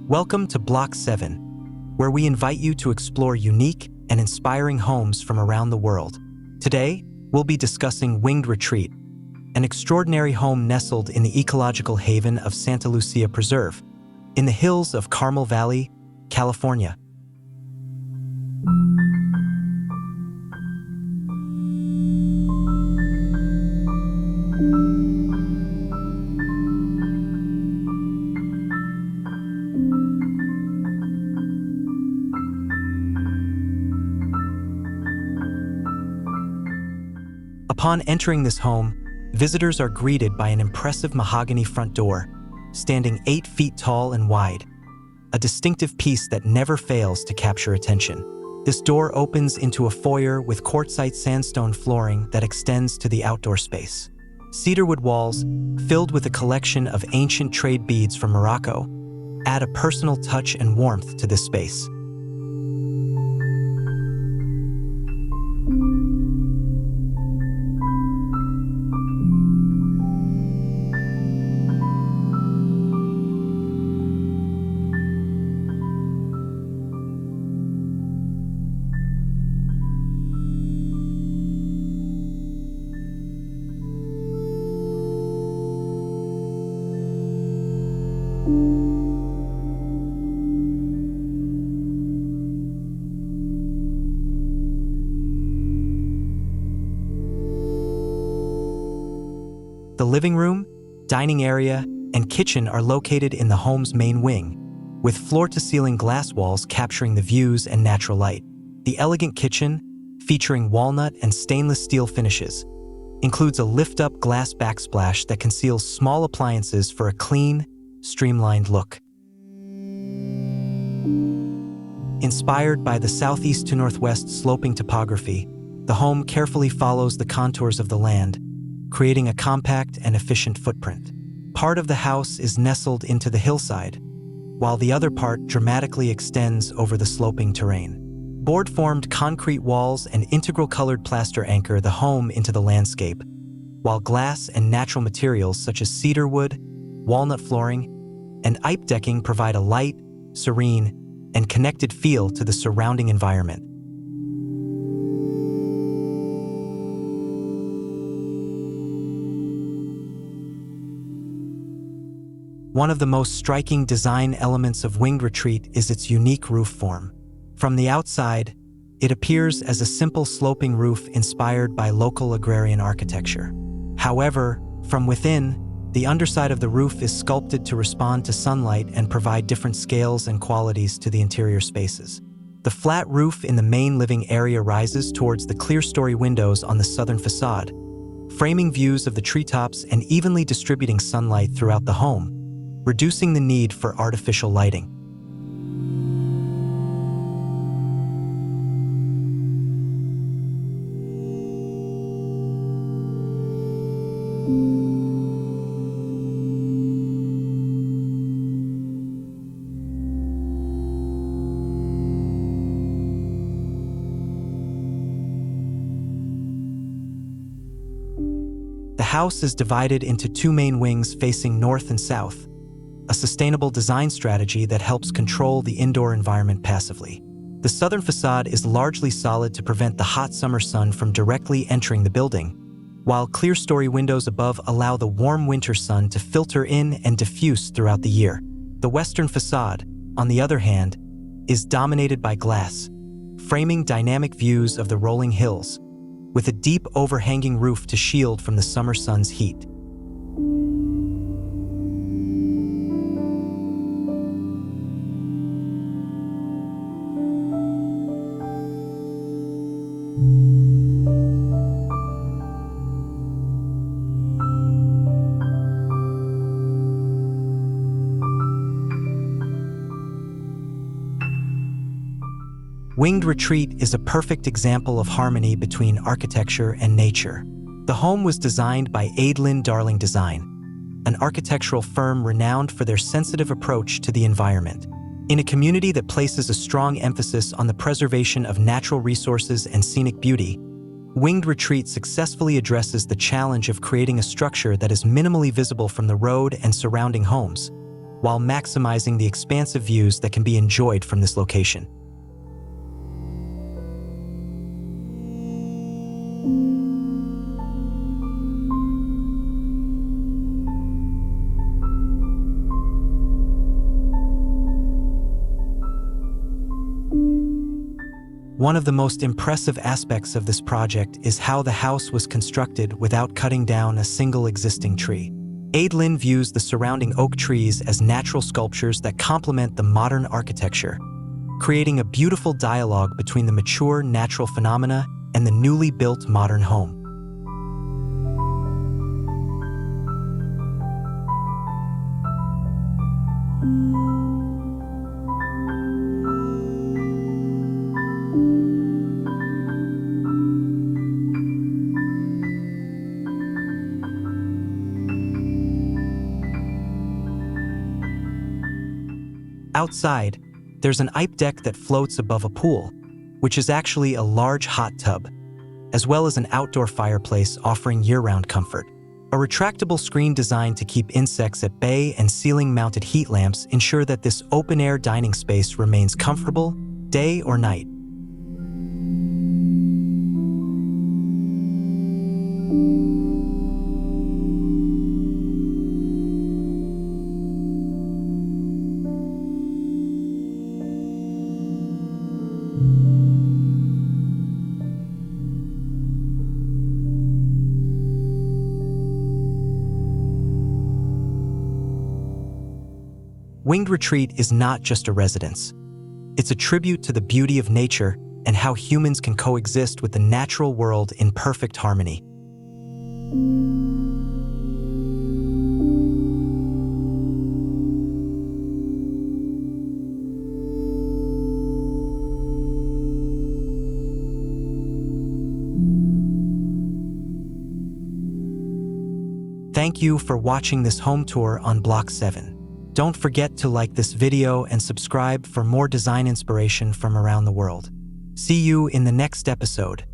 Welcome to Block 7, where we invite you to explore unique and inspiring homes from around the world. Today, we'll be discussing Winged Retreat, an extraordinary home nestled in the ecological haven of Santa Lucia Preserve, in the hills of Carmel Valley, California. Upon entering this home, visitors are greeted by an impressive mahogany front door, standing 8 feet tall and wide, a distinctive piece that never fails to capture attention. This door opens into a foyer with quartzite sandstone flooring that extends to the outdoor space. Cedarwood walls, filled with a collection of ancient trade beads from Morocco, add a personal touch and warmth to this space. The living room, dining area, and kitchen are located in the home's main wing, with floor-to-ceiling glass walls capturing the views and natural light. The elegant kitchen, featuring walnut and stainless steel finishes, includes a lift-up glass backsplash that conceals small appliances for a clean, streamlined look. Inspired by the southeast to northwest sloping topography, the home carefully follows the contours of the land, creating a compact and efficient footprint. Part of the house is nestled into the hillside, while the other part dramatically extends over the sloping terrain. Board-formed concrete walls and integral colored plaster anchor the home into the landscape, while glass and natural materials such as cedar wood, walnut flooring, and ipe decking provide a light, serene, and connected feel to the surrounding environment. One of the most striking design elements of Winged Retreat is its unique roof form. From the outside, it appears as a simple sloping roof inspired by local agrarian architecture. However, from within, the underside of the roof is sculpted to respond to sunlight and provide different scales and qualities to the interior spaces. The flat roof in the main living area rises towards the clear-story windows on the southern facade, framing views of the treetops and evenly distributing sunlight throughout the home, reducing the need for artificial lighting. The house is divided into 2 main wings facing north and south, a sustainable design strategy that helps control the indoor environment passively. The southern facade is largely solid to prevent the hot summer sun from directly entering the building, while clear-story windows above allow the warm winter sun to filter in and diffuse throughout the year. The western facade, on the other hand, is dominated by glass, framing dynamic views of the rolling hills, with a deep overhanging roof to shield from the summer sun's heat. Winged Retreat is a perfect example of harmony between architecture and nature. The home was designed by Aidlin Darling Design, an architectural firm renowned for their sensitive approach to the environment. In a community that places a strong emphasis on the preservation of natural resources and scenic beauty, Winged Retreat successfully addresses the challenge of creating a structure that is minimally visible from the road and surrounding homes, while maximizing the expansive views that can be enjoyed from this location. One of the most impressive aspects of this project is how the house was constructed without cutting down a single existing tree. Aidlin views the surrounding oak trees as natural sculptures that complement the modern architecture, creating a beautiful dialogue between the mature natural phenomena and the newly built modern home. Outside, there's an ipe deck that floats above a pool, which is actually a large hot tub, as well as an outdoor fireplace offering year-round comfort. A retractable screen designed to keep insects at bay and ceiling-mounted heat lamps ensure that this open-air dining space remains comfortable, day or night. Winged Retreat is not just a residence. It's a tribute to the beauty of nature and how humans can coexist with the natural world in perfect harmony. Thank you for watching this home tour on Block 7. Don't forget to like this video and subscribe for more design inspiration from around the world. See you in the next episode.